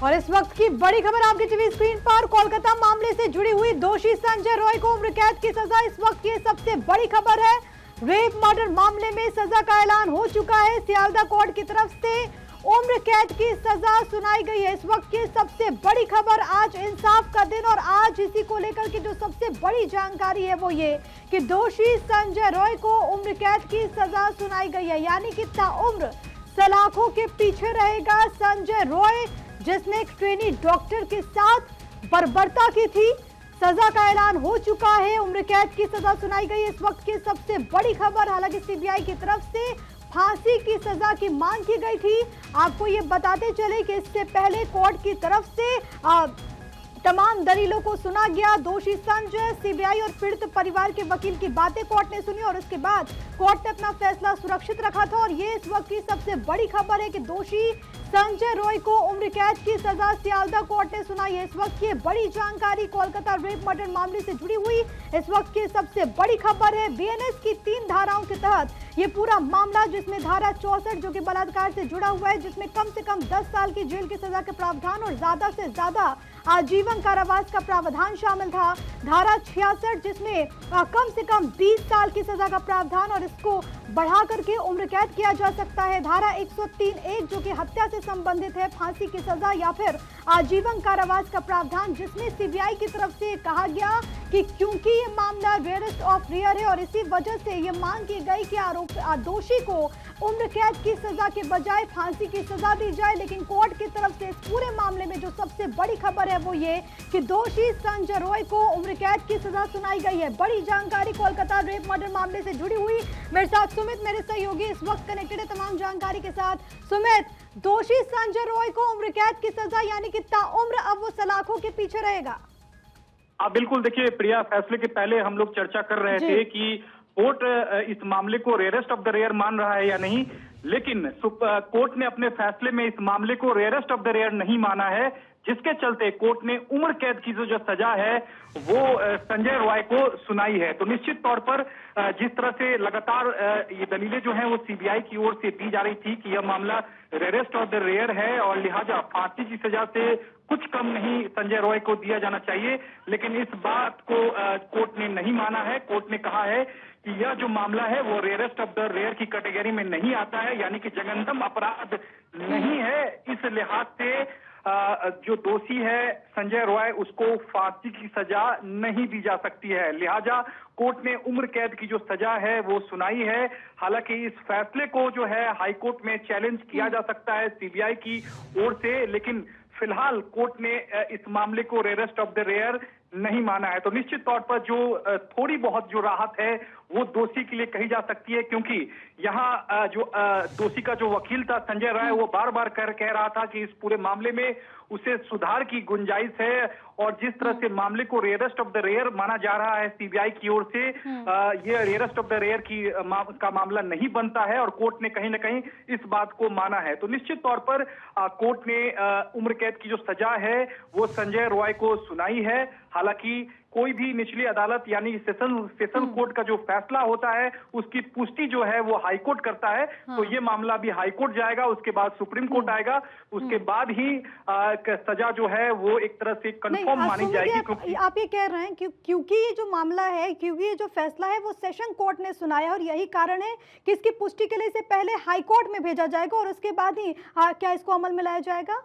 और इस वक्त की बड़ी खबर आपकी टीवी स्क्रीन पर, कोलकाता मामले से जुड़ी हुई दोषी संजय रॉय को उम्र कैद की सजा। इस वक्त की सबसे बड़ी खबर है, रेप मर्डर मामले में सजा का ऐलान हो चुका है। सियालदा कोर्ट की तरफ से उम्र कैद की सजा सुनाई गई है। इस वक्त की सबसे बड़ी खबर, आज इंसाफ का दिन और आज इसी को लेकर के जो सबसे बड़ी जानकारी है वो ये कि दोषी संजय रॉय को उम्र कैद की सजा सुनाई गई है, यानी कि ताउम्र सलाखों के पीछे रहेगा संजय रॉय, जिसने एक ट्रेनी डॉक्टर के साथ बर्बरता की थी। सजा का ऐलान हो चुका है, उम्र कैद की सजा सुनाई गई। इस वक्त की सबसे बड़ी खबर, हालांकि सीबीआई की तरफ से फांसी की सजा की मांग की गई थी। आपको ये बताते चले कि इससे पहले कोर्ट की तरफ से तमाम दलीलों को सुना गया। दोषी संजय, सीबीआई और पीड़ित परिवार के वकील की बातें कोर्ट ने सुनी और उसके बाद कोर्ट ने अपना फैसला सुरक्षित रखा था। और ये इस वक्त की सबसे बड़ी खबर है कि दोषी संजय रॉय को उम्र कैद की सजा सियालदा कोर्ट ने सुनाई है। इस वक्त की बड़ी जानकारी कोलकाता रेप मर्डर मामले से जुड़ी हुई इस वक्त की सबसे बड़ी खबर है। बीएनएस की 3 धाराओं के तहत ये पूरा मामला, जिसमें धारा 64 जो कि बलात्कार से जुड़ा हुआ है, जिसमें कम से कम 10 साल की जेल की सजा के प्रावधान और ज्यादा से ज्यादा आजीवन कारावास का प्रावधान शामिल था। धारा 66 जिसमें कम से कम 20 साल की सजा का प्रावधान और इसको बढ़ा करके उम्र कैद किया जा सकता है। धारा 103(1) जो कि हत्या से संबंधित है, फांसी की सजा या फिर आजीवन कारावास का प्रावधान, जिसमें सीबीआई की तरफ से कहा गया कि क्योंकि ये मामला रेयरेस्ट ऑफ रेयर है और इसी वजह से ये मांग की गई कि दोषी को उम्र कैद की सजा के बजाय फांसी की सजा दी जाए। लेकिन कोर्ट की तरफ से इस पूरे मामले में जो सबसे बड़ी खबर है वो ये कि दोषी संजय रॉय को उम्र कैद की सजा सुनाई गई है। बड़ी जानकारी कोलकाता रेप मर्डर मामले से जुड़ी हुई। मेरे साथ सुमित, मेरे सहयोगी इस वक्त कनेक्टेड है तमाम जानकारी के साथ। सुमित, दोषी संजय रॉय को उम्र कैद की सजा, यानी कि ताउम्र अब वो सलाखों के पीछे रहेगा। बिल्कुल, देखिए प्रिया, फैसले के पहले हम लोग चर्चा कर रहे थे कि कोर्ट इस मामले को रेयरेस्ट ऑफ द रेयर मान रहा है या नहीं, लेकिन कोर्ट ने अपने फैसले में इस मामले को रेयरेस्ट ऑफ द रेयर नहीं माना है, जिसके चलते कोर्ट ने उम्र कैद की जो सजा है वो संजय रॉय को सुनाई है। तो निश्चित तौर पर जिस तरह से लगातार ये दलीलें जो हैं वो सीबीआई की ओर से दी जा रही थी कि यह मामला रेयरेस्ट ऑफ द रेयर है और लिहाजा फांसी की सजा से कुछ कम नहीं संजय रॉय को दिया जाना चाहिए, लेकिन इस बात को कोर्ट ने नहीं माना है। कोर्ट ने कहा है कि यह जो मामला है वो रेयरेस्ट ऑफ द रेयर की कैटेगरी में नहीं आता है, यानी कि जघन्यतम अपराध नहीं है। इस लिहाज से जो दोषी है संजय रॉय, उसको फांसी की सजा नहीं दी जा सकती है। लिहाजा कोर्ट ने उम्र कैद की जो सजा है वो सुनाई है। हालांकि इस फैसले को जो है हाई कोर्ट में चैलेंज किया जा सकता है सीबीआई की ओर से, लेकिन फिलहाल कोर्ट ने इस मामले को रेयरेस्ट ऑफ द रेयर नहीं माना है। तो निश्चित तौर पर जो थोड़ी बहुत जो राहत है वो दोषी के लिए कही जा सकती है, क्योंकि यहाँ जो दोषी का जो वकील था संजय राय, वो बार बार कह रहा था कि इस पूरे मामले में उसे सुधार की गुंजाइश है और जिस तरह से मामले को रेयरेस्ट ऑफ द रेयर माना जा रहा है सीबीआई की ओर से, ये रेयरेस्ट ऑफ द रेयर का मामला नहीं बनता है और कोर्ट ने कहीं ना कहीं इस बात को माना है। तो निश्चित तौर पर कोर्ट ने उम्र कैद की जो सजा है वो संजय रॉय को सुनाई है। हालांकि कोई भी निचली अदालत यानी सेशन कोर्ट का जो फैसला होता है उसकी पुष्टि जो है वो हाई कोर्ट करता है। तो ये मामला भी हाई कोर्ट जाएगा, उसके बाद सुप्रीम कोर्ट आएगा, उसके बाद ही सजा जो है वो एक तरह से कंफर्म मानी जाएगी। क्योंकि आप ये कह रहे हैं कि क्योंकि ये जो मामला है, क्योंकि ये जो फैसला है वो सेशन कोर्ट ने सुनाया और यही कारण है कि इसकी पुष्टि के लिए इसे पहले हाई कोर्ट में भेजा जाएगा और उसके बाद ही क्या इसको अमल में लाया जाएगा?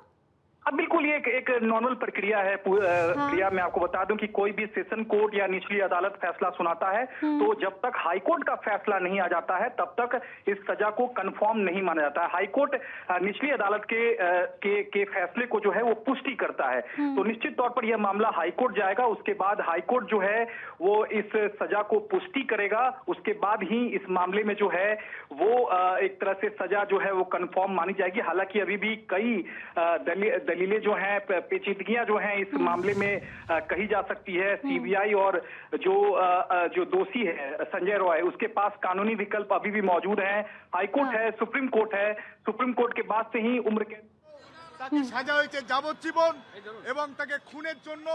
बिल्कुल, ये एक नॉर्मल प्रक्रिया है प्रिया। मैं आपको बता दूं कि कोई भी सेशन कोर्ट या निचली अदालत फैसला सुनाता है तो जब तक हाई कोर्ट का फैसला नहीं आ जाता है तब तक इस सजा को कंफर्म नहीं माना जाता है। हाई कोर्ट निचली अदालत के फैसले को जो है वो पुष्टि करता है। तो निश्चित तौर पर यह मामला हाई कोर्ट जाएगा, उसके बाद हाई कोर्ट जो है वो इस सजा को पुष्टि करेगा, उसके बाद ही इस मामले में जो है वो एक तरह से सजा जो है वो कंफर्म मानी जाएगी। हालांकि अभी भी कई दलीलें जो हैं, पेचीदगियां जो हैं इस मामले में कही जा सकती है। सीबीआई और जो दोषी है संजय रॉय, उसके पास कानूनी विकल्प अभी भी मौजूद हैं। हाई कोर्ट है, सुप्रीम कोर्ट है, सुप्रीम कोर्ट के बाद से ही उम्र के তাকে সাজা হয়েছে যাবজ্জীবন এবং তাকে খুনের জন্য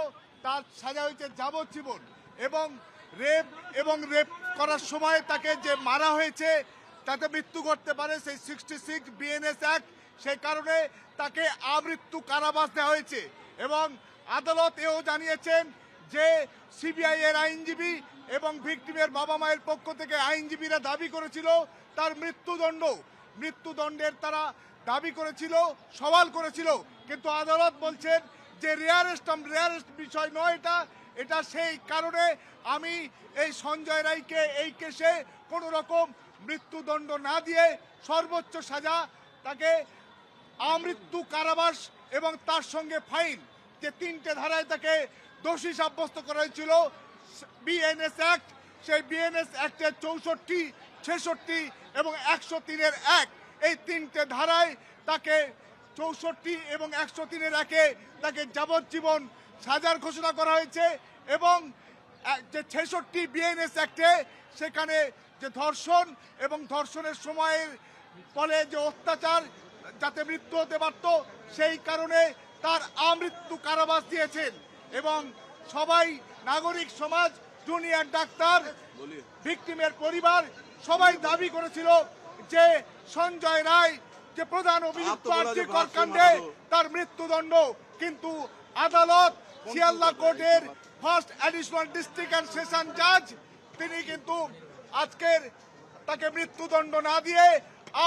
তার সাজা হয়েছে যাবজ্জীবন এবং রেপ করার সময় তাকে যে মারা হয়েছে যাতে মৃত্যু ঘটতে পারে সেই 66 বিএনএস অ্যাক্ট, সেই কারণে তাকে আমৃত্যু কারাবাস দেওয়া হয়েছে। এবং আদালত এও জানিয়েছেন যে সিবিআই এর আইনজীবী এবং ভিকটিমের বাবা মায়ের পক্ষ থেকে আইনজীবীরা দাবি করেছিল তার মৃত্যুদণ্ডের তারা দাবি করেছিল, সওয়াল করেছিল, কিন্তু আদালত বলছেন যে রেয়ারেস্ট বিষয় নয় এটা সেই কারণে আমি এই সঞ্জয় রায়কে এই কেসে কোনো রকম মৃত্যুদণ্ড না দিয়ে সর্বোচ্চ সাজা তাকে আমৃত্যু কারাবাস এবং তার সঙ্গে ফাইন, যে 3টে ধারায় তাকে দোষী সাব্যস্ত করা হয়েছিল বিএনএস অ্যাক্ট, সেই বিএনএস অ্যাক্টের 64, 66 এবং 103-এর 1, এই 3টে ধারায় তাকে 64 এবং 103-এর 1-এ তাকে যাবজ্জীবন সাজার ঘোষণা করা হয়েছে। এবং যে 66 বিএনএস অ্যাক্টে সেখানে যে ধর্ষণ এবং ধর্ষণের সময়ের ফলে যে অত্যাচার যাতে মৃত্যু হতে পারত সেই কারণে তার আমৃত্যু কারাবাস দিয়েছেন। এবং সবাই, নাগরিক সমাজ, জুনিয়র ডাক্তার, ভিকটিমের পরিবার সবাই দাবি করেছিল যে সঞ্জয় রায় যে প্রধান অভিযুক্ত আর্জি কাণ্ডে তার মৃত্যুদণ্ড, কিন্তু আদালত শিয়ালদা কোর্টের first additional district and session জাজ তিনি কিন্তু আজকের তাকে মৃত্যুদণ্ড না দিয়ে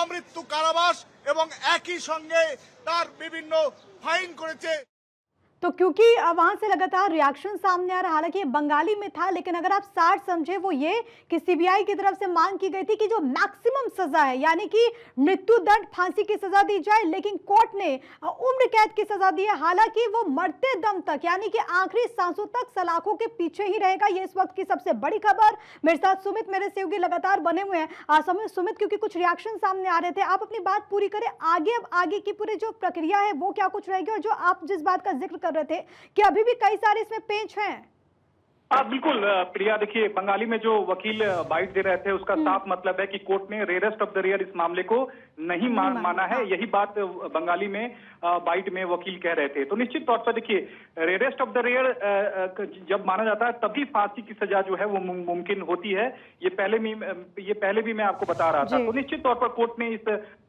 আমৃত্যু কারাবাস এবং একই সঙ্গে তার বিভিন্ন ফাইন করেছে। तो क्योंकि वहां से लगातार रिएक्शन सामने आ रहा, हालांकि ये बंगाली में था, लेकिन अगर आप सार समझे वो ये कि सीबीआई की तरफ से मांग की गई थी कि जो मैक्सिमम सजा है यानी कि मृत्यु दंड, फांसी की सजा दी जाए, लेकिन कोर्ट ने उम्र कैद की सजा दी है। हालांकि वो मरते दम तक यानी कि आखिरी सांसों तक सलाखों के पीछे ही रहेगा। ये इस वक्त की सबसे बड़ी खबर। मेरे साथ सुमित, मेरे सहयोगी लगातार बने हुए हैं। सुमित, क्योंकि कुछ रिएक्शन सामने आ रहे थे, आप अपनी बात पूरी करें। आगे की पूरी जो प्रक्रिया है वो क्या कुछ रहेगी, और जो आप जिस बात का जिक्र कर रहे थे कि अभी भी कई सारे इसमें पेंच हैं। बिल्कुल प्रिया, देखिए बंगाली में जो वकील बाइट दे रहे थे उसका साफ मतलब है कि कोर्ट ने रेरेस्ट ऑफ द रेयर इस मामले को नहीं माना है। यही बात बंगाली में बाइट में वकील कह रहे थे। तो निश्चित तौर पर देखिए, रेरेस्ट ऑफ द रेयर जब माना जाता है तभी फांसी की सजा जो है वो मुमकिन होती है। ये पहले भी मैं आपको बता रहा था। तो निश्चित तौर पर कोर्ट ने इस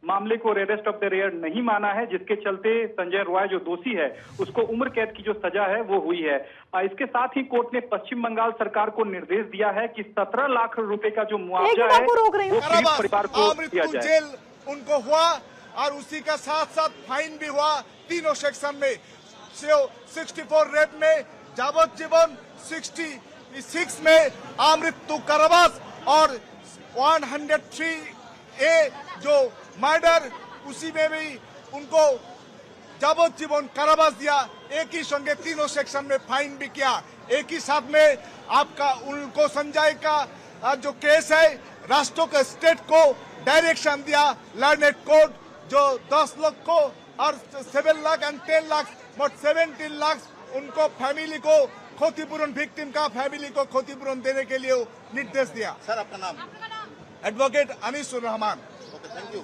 मामले को रेरेस्ट ऑफ द रेयर नहीं माना है, जिसके चलते संजय रॉय जो दोषी है उसको उम्र कैद की जो सजा है वो हुई है। इसके साथ ही कोर्ट ने पश्चिम बंगाल सरकार को निर्देश दिया है कि 17 लाख रुपए का जो मुआवजा है वो पीड़ित परिवार को दिया जाए। जेल उनको हुआ और उसी का साथ साथ फाइन भी हुआ तीनों सेक्शन में। 64 रेप में जावज्जीवन, 66 में अमृत्यु कारावास और 103A जो मर्डर, उसी में भी उनको जावज्जीवन कारावास दिया। एक ही संगे तीनों सेक्शन में फाइन भी किया। एक ही साथ में आपका उनको संजय का जो केस है, राष्ट्रों के स्टेट को डायरेक्शन दिया लर्नेड कोर्ट जो 10 लाख को और 7 लाख एंड 10 लाख मोट 17 लाख उनको फैमिली को क्षतिपूरण, विक्टिम का फैमिली को क्षतिपूरण देने के लिए निर्देश दिया। सर आपका नाम? Advocate Anisur Rahman. Okay, thank you.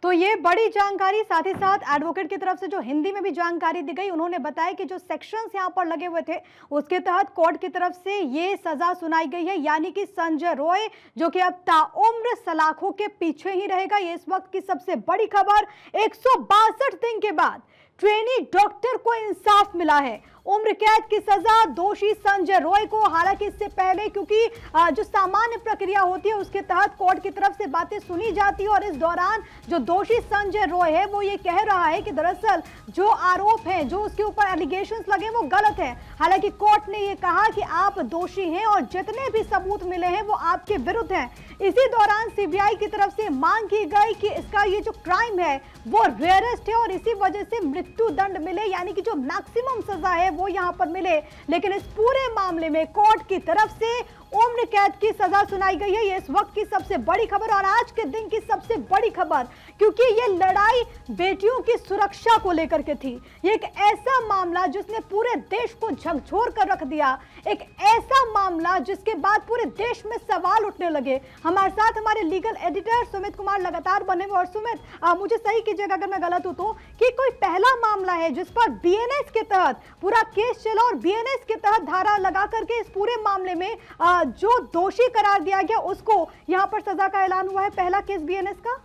तो ये बड़ी जानकारी, साथ ही साथ एडवोकेट की तरफ से जो हिंदी में भी जानकारी दी गई, उन्होंने बताया कि जो सेक्शंस यहाँ पर लगे हुए थे उसके तहत कोर्ट की तरफ से ये सजा सुनाई गई है, यानी कि संजय रॉय जो कि अब ताउम्र सलाखों के पीछे ही रहेगा। ये इस वक्त की सबसे बड़ी खबर। 162 दिन के बाद ट्रेनी डॉक्टर को इंसाफ मिला है, उम्र कैद की सजा दोषी संजय रॉय को। हालांकि इससे पहले, क्योंकि जो सामान्य प्रक्रिया होती है उसके तहत कोर्ट की तरफ से बातें सुनी जाती है, और इस दौरान जो दोषी संजय रॉय है वो ये कह रहा है कि दरअसल जो आरोप है, जो उसके ऊपर एलिगेशंस लगे वो गलत है। हालांकि कोर्ट ने ये कहा कि आप दोषी हैं और जितने भी सबूत मिले हैं वो आपके विरुद्ध हैं। इसी दौरान सीबीआई की तरफ से मांग की गई कि इसका ये जो क्राइम है वो रेयरेस्ट है और इसी वजह से मृत्यु दंड मिले, यानी कि जो मैक्सिमम सजा है वो यहां पर मिले। लेकिन इस पूरे मामले में कोर्ट की तरफ से उम्र कैद की सजा सुनाई गई है। ये इस वक्त की सबसे बड़ी खबर और आज के दिन की सबसे बड़ी खबर, क्योंकि ये लड़ाई बेटियों की सुरक्षा को लेकर के थी। ये एक ऐसा मामला जिसने पूरे देश को झकझोर कर रख दिया, एक ऐसा मामला जिसके बाद पूरे देश में सवाल उठने लगे। हमारे साथ हमारे लीगल एडिटर सुमित कुमार लगातार बने हुए। और सुमित, मुझे सही कीजिएगा अगर मैं गलत हूं तो, कि कोई पहला मामला है जिस पर बीएनएस के तहत पूरा केस चला और बीएनएस के तहत धारा लगा करके इस पूरे मामले में जो दोषी करार दिया गया उसको यहां पर सजा का ऐलान हुआ है, पहला केस बीएनएस का।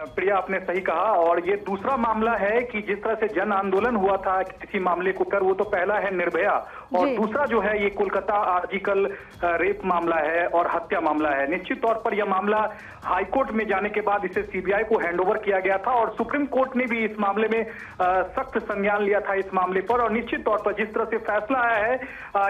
प्रिया, आपने सही कहा। और ये दूसरा मामला है कि जिस तरह से जन आंदोलन हुआ था किसी मामले को कर, वो तो पहला है निर्भया, और दूसरा जो है ये कोलकाता आर्टिकल रेप मामला है और हत्या मामला है। निश्चित तौर पर यह मामला हाईकोर्ट में जाने के बाद इसे सीबीआई को हैंडओवर किया गया था और सुप्रीम कोर्ट ने भी इस मामले में सख्त संज्ञान लिया था इस मामले पर। और निश्चित तौर पर जिस तरह से फैसला आया है,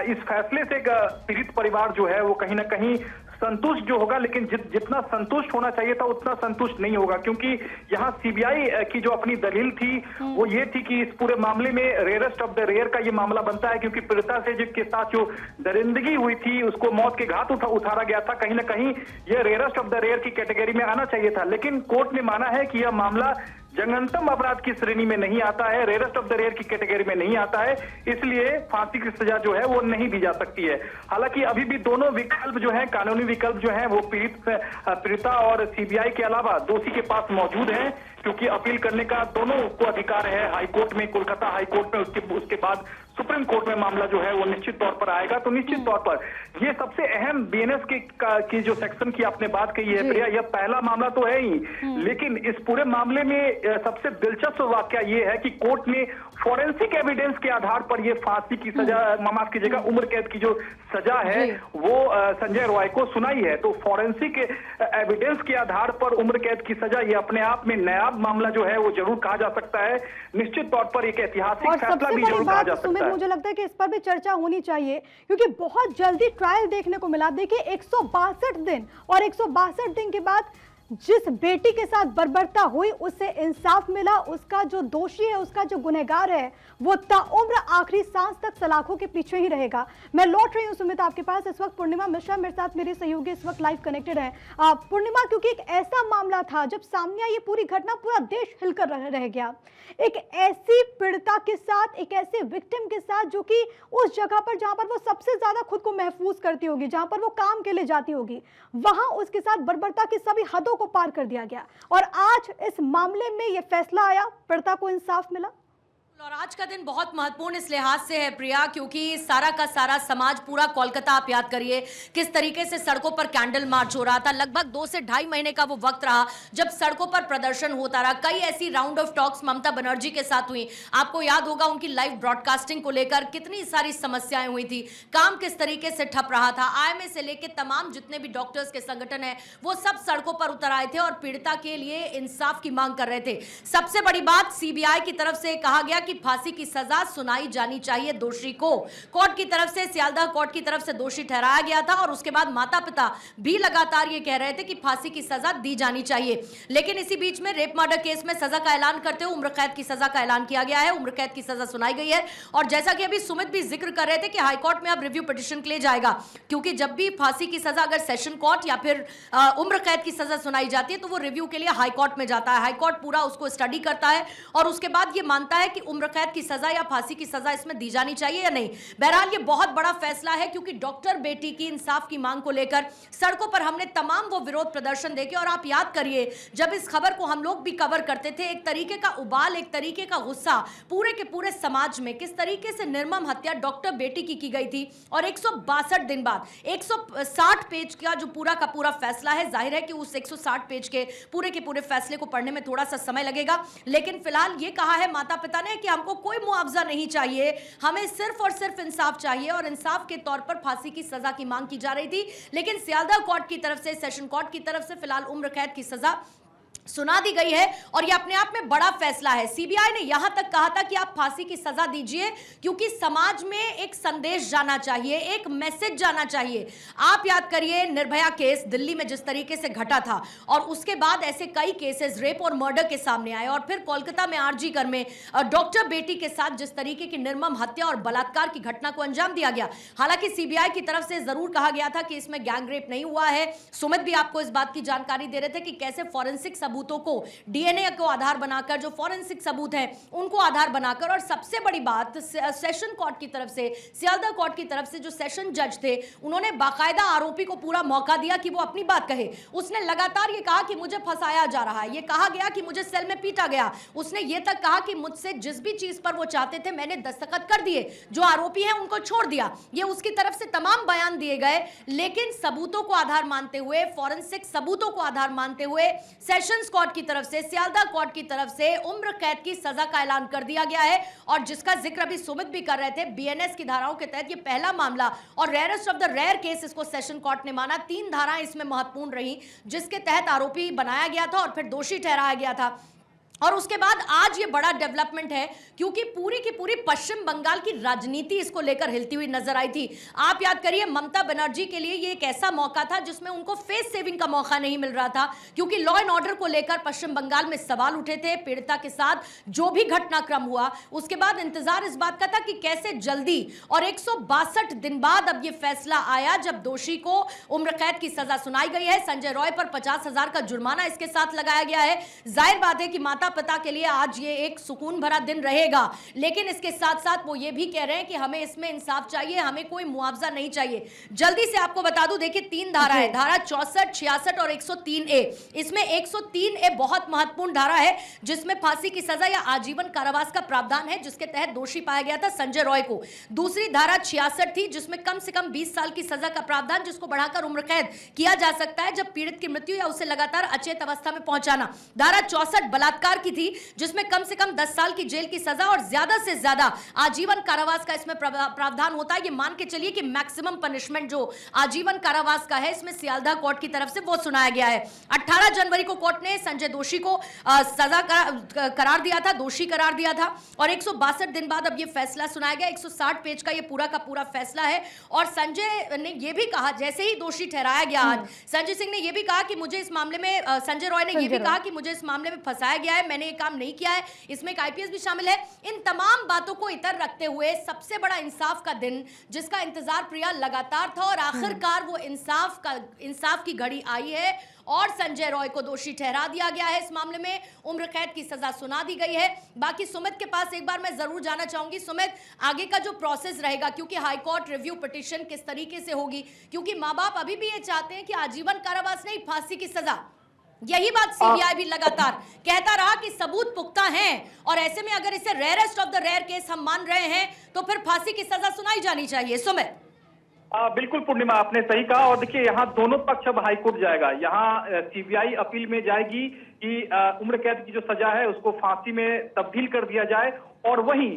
इस फैसले से पीड़ित परिवार जो है वो कहीं ना कहीं संतुष्ट जो होगा, लेकिन जितना संतुष्ट होना चाहिए था उतना संतुष्ट नहीं होगा, क्योंकि यहाँ सीबीआई की जो अपनी दलील थी वो ये थी कि इस पूरे मामले में रेयरेस्ट ऑफ द रेयर का ये मामला बनता है, क्योंकि पीड़िता से जिसके साथ जो दरिंदगी हुई थी उसको मौत के घाट उतारा गया था। कहीं ना कहीं ये रेयरेस्ट ऑफ द रेयर की कैटेगरी में आना चाहिए था, लेकिन कोर्ट ने माना है कि यह मामला जघन्यतम अपराध की श्रेणी में नहीं आता है, रेयरेस्ट ऑफ द रेयर की कैटेगरी में नहीं आता है, इसलिए फांसी की सजा जो है वो नहीं दी जा सकती है। हालांकि अभी भी दोनों विकल्प जो है, कानूनी विकल्प जो है, वो पीड़िता और सीबीआई के अलावा दोषी के पास मौजूद है, क्योंकि अपील करने का दोनों को अधिकार है हाईकोर्ट में, कोलकाता हाईकोर्ट में, उसके बाद सुप्रीम कोर्ट में मामला जो है वो निश्चित तौर पर आएगा। तो निश्चित तौर पर ये सबसे अहम बीएनएस की जो सेक्शन की आपने बात कही है प्रिया, यह पहला मामला तो है ही, लेकिन इस पूरे मामले में सबसे दिलचस्प वाकया ये है कि कोर्ट ने फॉरेंसिक एविडेंस के आधार पर यह फांसी की सजा, माफ कीजिएगा, उम्र कैद की जो सजा है वो संजय रॉय को सुनाई है। तो फॉरेंसिक एविडेंस के आधार पर उम्र कैद की सजा, ये अपने आप में नायाब मामला जो है वो जरूर कहा जा सकता है। निश्चित तौर पर एक ऐतिहासिक फैसला भी जरूर कहा जा सकता है। मुझे लगता है कि इस पर भी चर्चा होनी चाहिए, क्योंकि बहुत जल्दी ट्रायल देखने को मिला। देखिए 162 दिन, और 162 दिन के बाद जिस बेटी के साथ बर्बरता हुई उससे इंसाफ मिला, उसका जो दोषी है, उसका जो गुनहगार है, वो ताउम्र आखिरी सांस तक सलाखों के पीछे ही रहेगा। मैं लौट रही हूं सुमित आपके पास। इस वक्त पूर्णिमा मिश्रा मेरे साथ, मेरे सहयोगी इस वक्त लाइव कनेक्टेड है। पूर्णिमा, क्योंकि एक ऐसा मामला था जब सामने आई ये पूरी घटना, पूरा देश हिलकर रह गया। एक ऐसी पीड़िता के साथ, एक ऐसे विक्टिम के साथ जो कि उस जगह पर जहां पर वो सबसे ज्यादा खुद को महफूज करती होगी, जहां पर वो काम के लिए जाती होगी, वहां उसके साथ बर्बरता की सभी हदों को पार कर दिया गया। और आज इस मामले में यह फैसला आया, पीड़िता को इंसाफ मिला। और आज का दिन बहुत महत्वपूर्ण इस लिहाज से है प्रिया, क्योंकि सारा का सारा समाज, पूरा कोलकाता, आप याद करिए किस तरीके से सड़कों पर कैंडल मार्च हो रहा था। लगभग 2 से ढाई महीने का वो वक्त रहा जब सड़कों पर प्रदर्शन होता रहा। कई ऐसी round of talks Mamata Banerjee के साथ हुई, आपको याद होगा उनकी लाइव ब्रॉडकास्टिंग को लेकर कितनी सारी समस्याएं हुई थी, काम किस तरीके से ठप रहा था। आईएमए से लेकर तमाम जितने भी डॉक्टर्स के संगठन है वो सब सड़कों पर उतर आए थे और पीड़िता के लिए इंसाफ की मांग कर रहे थे। सबसे बड़ी बात, सीबीआई की तरफ से कहा गया कि फांसी की सजा सुनाई जानी चाहिए दोषी को। कोर्ट की तरफ से, सियालदह कोर्ट की तरफ से दोषी ठहराया गया था और उसके बाद माता पिता भी लगातार ये कह रहे थे कि फांसी की सजा दी जानी चाहिए। लेकिन इसी बीच में रेप मर्डर केस में सजा का ऐलान करते हुए उम्र कैद की सजा का ऐलान किया गया है। उम्र कैद की सजा सुनाई गई है और जैसा कि अभी सुमित भी जिक्र कर रहे थे कि हाईकोर्ट में अब रिव्यू पिटीशन के लिए जाएगा, क्योंकि जब भी फांसी की सजा अगर सेशन कोर्ट या फिर उम्र कैद की सजा सुनाई जाती है तो वो रिव्यू के लिए हाईकोर्ट में जाता है। हाईकोर्ट पूरा उसको स्टडी करता है और उसके बाद ये मानता है कि उम्र कैद की सजा या फांसी की सजा इसमें दी जानी चाहिए या नहीं। बहरहाल ये बहुत बड़ा फैसला है, क्योंकि डॉक्टर बेटी की इंसाफ की मांग को लेकर सड़कों पर हमने तमाम वो विरोध प्रदर्शन देखे। और आप याद करिए जब इस खबर को हम लोग भी कवर करते थे, एक तरीके का उबाल, एक तरीके का गुस्सा पूरे के पूरे समाज में, किस तरीके से निर्मम हत्या डॉक्टर बेटी की गई थी। और 162 दिन बाद 160 पेज का जो पूरा का पूरा फैसला है, जाहिर है कि उस 160 पेज के पूरे फैसले को पढ़ने में थोड़ा सा समय लगेगा, लेकिन फिलहाल ये कहा है माता पिता ने कि हमको कोई मुआवजा नहीं चाहिए, हमें सिर्फ और सिर्फ इंसाफ चाहिए। और इंसाफ के तौर पर फांसी की सजा की मांग की जा रही थी, लेकिन सियालदह कोर्ट की तरफ से, सेशन कोर्ट की तरफ से फिलहाल उम्र कैद की सजा सुना दी गई है और यह अपने आप में बड़ा फैसला है। सीबीआई ने यहां तक कहा था कि आप फांसी की सजा दीजिए, क्योंकि समाज में एक संदेश जाना चाहिए, एक मैसेज जाना चाहिए। आप याद करिए निर्भया केस दिल्ली में जिस तरीके से घटा था और उसके बाद ऐसे कई केसेस रेप और मर्डर के सामने आए, और फिर कोलकाता में आरजी कर में डॉक्टर बेटी के साथ जिस तरीके की निर्मम हत्या और बलात्कार की घटना को अंजाम दिया गया। हालांकि सीबीआई की तरफ से जरूर कहा गया था कि इसमें गैंग रेप नहीं हुआ है। सुमित भी आपको इस बात की जानकारी दे रहे थे कि कैसे फॉरेंसिक सबूत सबूतों को, डीएनए को आधार बनाकर, जो फॉरेंसिक सबूत हैं उनको आधार बनाकर, और सबसे बड़ी बात सेशन कोर्ट की तरफ से, सियालदह कोर्ट की तरफ से जो सेशन जज थे उन्होंने बाकायदा आरोपी को पूरा मौका दिया कि वो अपनी बात कहे। उसने लगातार ये कहा कि मुझे फंसाया जा रहा है, ये कहा गया कि मुझे सेल में पीटा गया, उसने ये तक कहा कि मुझसे जिस भी चीज पर वो चाहते थे मैंने दस्तखत कर दिए, जो आरोपी हैं उनको छोड़ दिया। ये उसकी तरफ से तमाम बयान दिए गए, लेकिन सबूतों को आधार मानते हुए, फॉरेंसिक सबूतों को आधार मानते हुए सेशंस कोर्ट की तरफ से, सियालदह कोर्ट की तरफ से उम्र कैद की सजा का ऐलान कर दिया गया है। और जिसका जिक्र अभी सुमित भी कर रहे थे, बीएनएस की धाराओं के तहत ये पहला मामला और rarest of the rare case इसको सेशन कोर्ट ने माना। 3 धाराएं इसमें महत्वपूर्ण रही जिसके तहत आरोपी बनाया गया था और फिर दोषी ठहराया गया था। और उसके बाद आज ये बड़ा डेवलपमेंट है क्योंकि पूरी की पूरी पश्चिम बंगाल की राजनीति इसको लेकर हिलती हुई नजर आई थी। आप याद करिए, ममता बनर्जी के लिए ये एक ऐसा मौका था जिसमें उनको फेस सेविंग का मौका नहीं मिल रहा था, क्योंकि लॉ एंड ऑर्डर को लेकर पश्चिम बंगाल में सवाल उठे थे। पीड़िता के साथ जो भी घटनाक्रम हुआ, उसके बाद इंतजार इस बात का था कि कैसे जल्दी, और 162 दिन बाद अब ये फैसला आया जब दोषी को उम्र कैद की सजा सुनाई गई है। संजय रॉय पर 50,000 का जुर्माना इसके साथ लगाया गया है। जाहिर बात है कि माता पिता के लिए आज ये एक सुकून भरा दिन रहेगा, लेकिन इसके साथ साथ वो ये भी कह रहे हैं कि हमें इसमें इंसाफ चाहिए, हमें कोई मुआवजा नहीं चाहिए। जल्दी से आपको बता दूं, देखिए 3 धारा है, धारा 64, 66 और 103A। इसमें 103A बहुत महत्वपूर्ण धारा है जिसमें फांसी की सजा या आजीवन कारावास का प्रावधान है, जिसके तहत दोषी पाया गया था संजय रॉय को। दूसरी धारा 66 थी जिसमें कम से कम 20 साल की सजा का प्रावधान, जिसको बढ़ाकर उम्र कैद किया जा सकता है जब पीड़ित की मृत्यु या उसे लगातार अचेत अवस्था में पहुंचाना। धारा 64 बलात्कार की थी जिसमें कम से कम 10 साल की जेल की सजा और ज्यादा से ज्यादा आजीवन कारावास का इसमें प्रावधान होता है। ये मान के चलिए कि मैक्सिमम पनिशमेंट जो आजीवन कारावास का है इसमें सियालदह कोर्ट की तरफ से वो सुनाया गया है। 18 जनवरी को कोर्ट ने संजय दोषी को सजा करार दिया था, दोषी करार दिया था, और 162 दिन बाद अब ये फैसला सुनाया गया। 160 पेज का ये पूरा का पूरा फैसला है। और संजय ने ये भी कहा, जैसे ही दोषी ठहराया गया आज, संजय सिंह ने ये भी कहा कि मुझे इस मामले में, संजय रॉय ने ये भी कहा कि मुझे इस मामले में फंसाया गया है, मैंने ये काम नहीं किया है, इसमें एक आईपीएस भी शामिल है। इन तमाम बातों को इतर रखते हुए सबसे बड़ा इंसाफ का दिन जिसका इंतजार प्रिया लगातार था, और आखिरकार वो इंसाफ की घड़ी आई है और संजय रॉय को दोषी ठहरा दिया गया है। इस मामले में उम्र कैद की सजा सुना दी गई है। बाकी सुमित के पास एक बार मैं जरूर जाना चाहूंगी, सुमित आगे का जो प्रोसेस रहेगा, क्योंकि हाईकोर्ट रिव्यू पिटीशन किस तरीके से होगी, क्योंकि माँ बाप अभी भी ये चाहते हैं कि आजीवन कारावास नहीं, फांसी की सजा। यही बात सीबीआई भी लगातार कहता रहा कि सबूत पुख्ता हैं, और ऐसे में अगर इसे rarest of the rare case हम मान रहे हैं तो फिर फांसी की सजा सुनाई जानी चाहिए। सुमित। बिल्कुल पूर्णिमा, आपने सही कहा। और देखिए, यहाँ दोनों पक्ष अब हाईकोर्ट जाएगा। यहाँ सीबीआई अपील में जाएगी कि उम्र कैद की जो सजा है उसको फांसी में तब्दील कर दिया जाए, और वहीं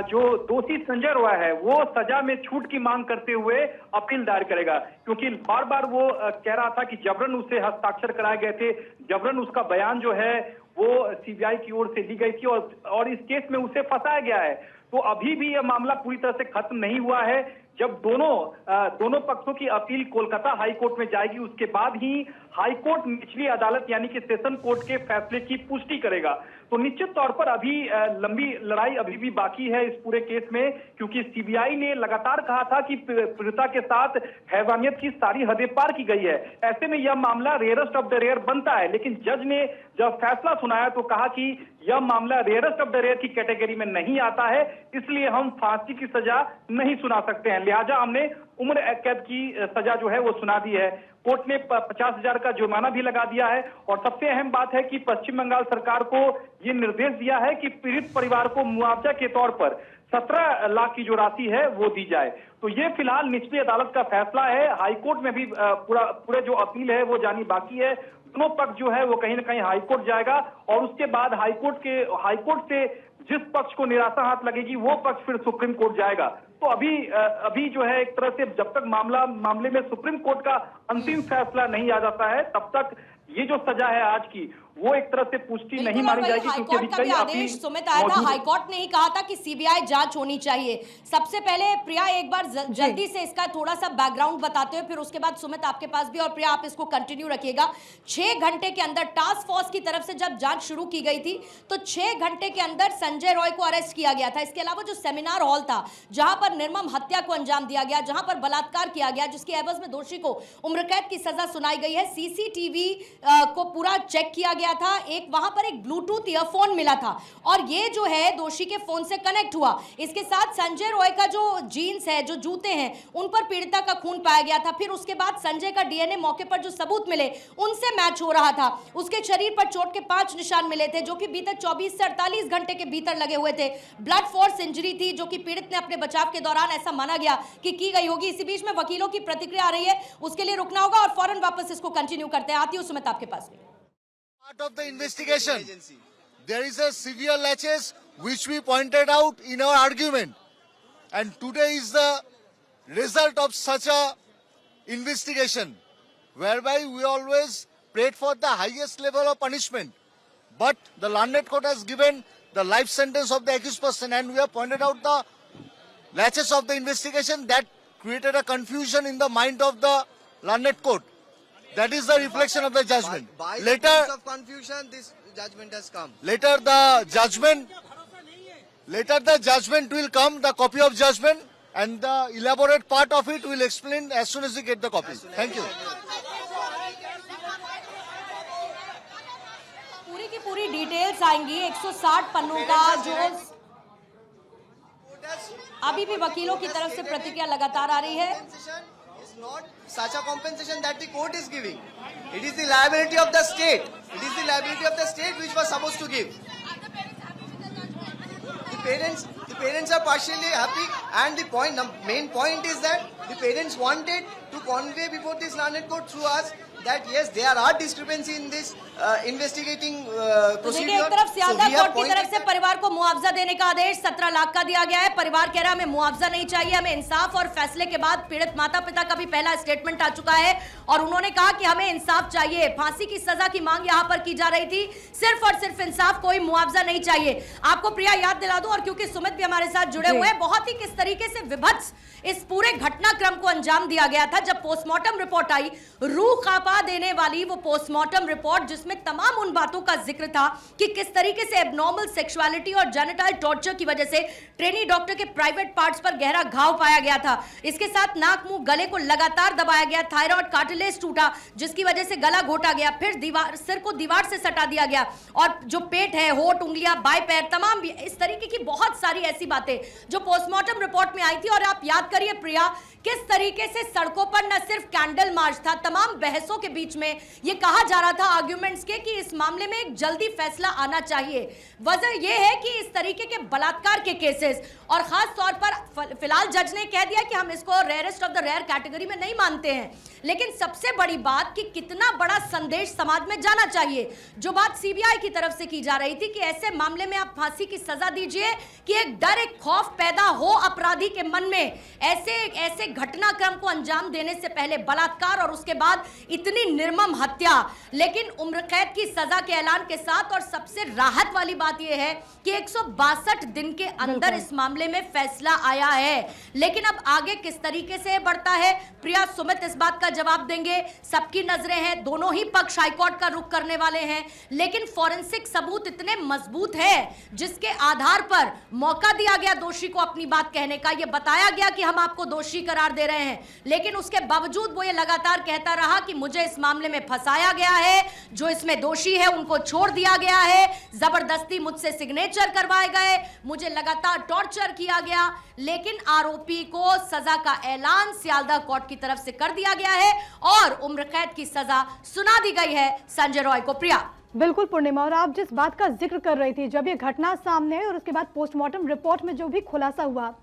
जो दोषी संजय रॉय है वो सजा में छूट की मांग करते हुए अपील दायर करेगा, क्योंकि बार बार वो कह रहा था कि जबरन उसे हस्ताक्षर कराए गए थे, जबरन उसका बयान जो है वो सीबीआई की ओर से ली गई थी, और इस केस में उसे फंसाया गया है। तो अभी भी यह मामला पूरी तरह से खत्म नहीं हुआ है। जब दोनों पक्षों की अपील कोलकाता हाईकोर्ट में जाएगी, उसके बाद ही हाईकोर्ट निचली अदालत यानी कि सेशन कोर्ट के फैसले की पुष्टि करेगा। तो निश्चित तौर पर अभी लंबी लड़ाई अभी भी बाकी है इस पूरे केस में, क्योंकि सीबीआई ने लगातार कहा था कि पीड़िता के साथ हैवानियत की सारी हदें पार की गई है। ऐसे में यह मामला रेयरेस्ट ऑफ द रेयर बनता है, लेकिन जज ने जब फैसला सुनाया तो कहा कि यह मामला रेयरेस्ट ऑफ द रेयर की कैटेगरी में नहीं आता है, इसलिए हम फांसी की सजा नहीं सुना सकते हैं। लिहाजा हमने उम्र कैद की सजा जो है वो सुना दी है। कोर्ट ने 50,000 का जुर्माना भी लगा दिया है, और सबसे अहम बात है कि पश्चिम बंगाल सरकार को यह निर्देश दिया है कि पीड़ित परिवार को मुआवजा के तौर पर 17 लाख की जो राशि है वो दी जाए। तो ये फिलहाल निचली अदालत का फैसला है। हाईकोर्ट में भी पूरे जो अपील है वो जानी बाकी है। दोनों पक्ष जो है वो कहीं ना कहीं हाईकोर्ट जाएगा, और उसके बाद हाईकोर्ट से जिस पक्ष को निराशा हाथ लगेगी वो पक्ष फिर सुप्रीम कोर्ट जाएगा। तो अभी जो है एक तरह से जब तक मामले में सुप्रीम कोर्ट का अंतिम फैसला नहीं आ जाता है, तब तक ये जो सजा है आज की वो एक तरह से पुष्टि नहीं मानी जाएगी, क्योंकि हाईकोर्ट का भी आदेश सुमित आया था। हाईकोर्ट ने ही कहा था कि सीबीआई जांच होनी चाहिए। सबसे पहले प्रिया एक बार जल्दी से इसका थोड़ा सा बैकग्राउंड बताते हुए, फिर उसके बाद सुमित आपके पास भी, और प्रिया आप इसको कंटिन्यू रखिएगा। 6 घंटे के अंदर टास्क फोर्स की तरफ से जब जांच शुरू की गई थी तो 6 घंटे के अंदर संजय रॉय को अरेस्ट किया गया था। इसके अलावा जो सेमिनार हॉल था जहां पर निर्मम हत्या को अंजाम दिया गया, जहां पर बलात्कार किया गया, जिसकी एवज में दोषी को उम्र कैद की सजा सुनाई गई है, सीसीटीवी को पूरा चेक किया गया था। एक वहां पर एक ब्लूटूथ ईयरफोन मिला था और ये जो है दोषी के फोन से कनेक्ट हुआ। इसके साथ संजय रॉय का जो जीन्स है, जो जूते हैं, उन पर पीड़िता का खून पाया गया था। फिर उसके बाद संजय का डीएनए मौके पर जो सबूत मिले उनसे मैच हो रहा था। उसके शरीर पर चोट के 5 निशान मिले थे जो कि बीते 24 से 48 घंटे के भीतर लगे हुए थे। ब्लड फोर्स इंजरी थी जो कि पीड़ित ने अपने बचाव के दौरान ऐसा माना गया कि की गई होगी। इसी बीच में वकीलों की प्रतिक्रिया आ रही है, उसके लिए रुकना होगा और फौरन वापस इसको कंटिन्यू करते हैं। आती हूं सुमित आपके पास में। Part of the investigation, there is a severe laches which we pointed out in our argument, and today is the result of such a investigation, whereby we always prayed for the highest level of punishment, but the Landed Court has given the life sentence of the accused person, and we have pointed out the laches of the investigation that created a confusion in the mind of the Landed Court. That is the reflection of the judgment. By Later, the of confusion, this judgment has come. later the judgment will come, the copy of judgment, and the elaborate part of it will explain as soon as we get the copy. Thank you. पूरी की पूरी details आएंगी। 160 पन्नों का जो अभी भी वकीलों की तरफ से प्रतिक्रिया लगातार आ रही है। Compensation is not such a compensation that the court is giving. It is the liability of the state. It is the liability of the state which was supposed to give. The parents are partially happy, and the main point is that the parents wanted to convey before this Landed Court through us that yes, there are discrepancy in this investigating procedure. एक तरफ Sealdah we have court की तरफ से परिवार को मुआवजा देने का आदेश 17 लाख का दिया गया है। परिवार कह रहा है हमें मुआवजा नहीं चाहिए, हमें इंसाफ, और फैसले के बाद पीड़ित माता पिता का भी पहला स्टेटमेंट आ चुका है और उन्होंने कहा कि हमें इंसाफ चाहिए। फांसी की सजा की मांग यहां पर की जा रही थी, सिर्फ और सिर्फ इंसाफ, कोई मुआवजा नहीं चाहिए। आपको प्रिया याद दिला दूं, और क्योंकि सुमित भी हमारे साथ जुड़े हुए हैं, बहुत ही किस तरीके से विभत्स इस पूरे घटनाक्रम को अंजाम दिया गया था। जब पोस्टमार्टम रिपोर्ट आई, रूह कांपा देने वाली वो पोस्टमार्टम रिपोर्ट, जिसमें तमाम उन बातों का जिक्र था कि किस तरीके से एबनॉर्मल सेक्सुअलिटी और जेनिटल टॉर्चर की वजह से ट्रेनी डॉक्टर के प्राइवेट पार्ट्स पर गहरा घाव पाया गया था। इसके साथ नाक, मुंह, गले को लगातार दबाया गया, थायराइड कार्टिलेज टूटा जिसकी वजह से गला घोटा गया, फिर सिर को दीवार से सटा दिया गया, और जो पेट है, होठ, उंगलियां, बाएं पैर, तमाम इस तरीके की बहुत सारी ऐसी बातें जो पोस्टमार्टम रिपोर्ट में आई थी। और आप याद करिए प्रिया, किस तरीके से सड़कों पर न सिर्फ कैंडल मार्च था, तमाम बहसों के बीच में यह कहा जा रहा था आर्ग्यूमेंट्स के कि इस मामले में एक जल्दी फैसला आना चाहिए। वजह यह है कि इस तरीके के बलात्कार के केसेस, और खास तौर पर फिलहाल जज ने कह दिया कि हम इसको rarest of the rare category में नहीं मानते हैं, लेकिन सबसे बड़ी बात कि कितना बड़ा संदेश समाज में जाना चाहिए। जो बात सीबीआई की तरफ से की जा रही थी कि ऐसे मामले में आप फांसी की सजा दीजिए कि एक डर, एक खौफ पैदा हो अपराधी के मन में, ऐसे घटनाक्रम को अंजाम देने से पहले बलात्कार और उसके बाद इतनी निर्मम हत्या। लेकिन उम्र कैद की सजा के ऐलान के साथ, और सबसे राहत वाली बात यह है कि 162 दिन के अंदर इस मामले में फैसला आया है। लेकिन अब आगे किस तरीके से बढ़ता है, प्रिया, सुमित इस बात का जवाब देंगे। सबकी नजरें हैं, दोनों ही पक्ष हाईकोर्ट का रुख करने वाले हैं, लेकिन फॉरेंसिक सबूत इतने मजबूत है जिसके आधार पर मौका दिया गया दोषी को अपनी बात कहने का। यह बताया गया कि हम आपको दोषी करार दे रहे हैं, लेकिन उसके बावजूद वो ये लगातार कहता रहा कि मुझे इस मामले में फंसाया गया है, जो इसमें दोषी है उनको छोड़ दिया गया है, जबरदस्ती मुझसे सिग्नेचर करवाए गए, मुझे लगातार टॉर्चर किया गया। लेकिन आरोपी को सजा का ऐलान सियालदा कोर्ट की तरफ से कर दिया गया है और उम्र कैद की सजा सुना दी गई है संजय रॉय को। प्रिया, बिल्कुल पूर्णिमा, और आप जिस बात का जिक्र कर रही थी, जब ये घटना सामने आई और उसके बाद पोस्टमार्टम रिपोर्ट में जो भी खुलासा हुआ,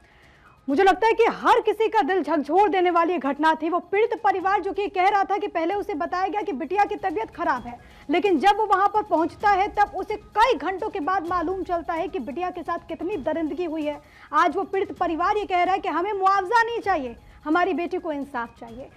मुझे लगता है कि हर किसी का दिल झकझोर देने वाली ये घटना थी। वो पीड़ित परिवार जो कि कह रहा था कि पहले उसे बताया गया कि बिटिया की तबीयत खराब है, लेकिन जब वो वहां पर पहुंचता है तब उसे कई घंटों के बाद मालूम चलता है कि बिटिया के साथ कितनी दरिंदगी हुई है। आज वो पीड़ित परिवार ये कह रहा है कि हमें मुआवजा नहीं चाहिए, हमारी बेटी को इंसाफ चाहिए।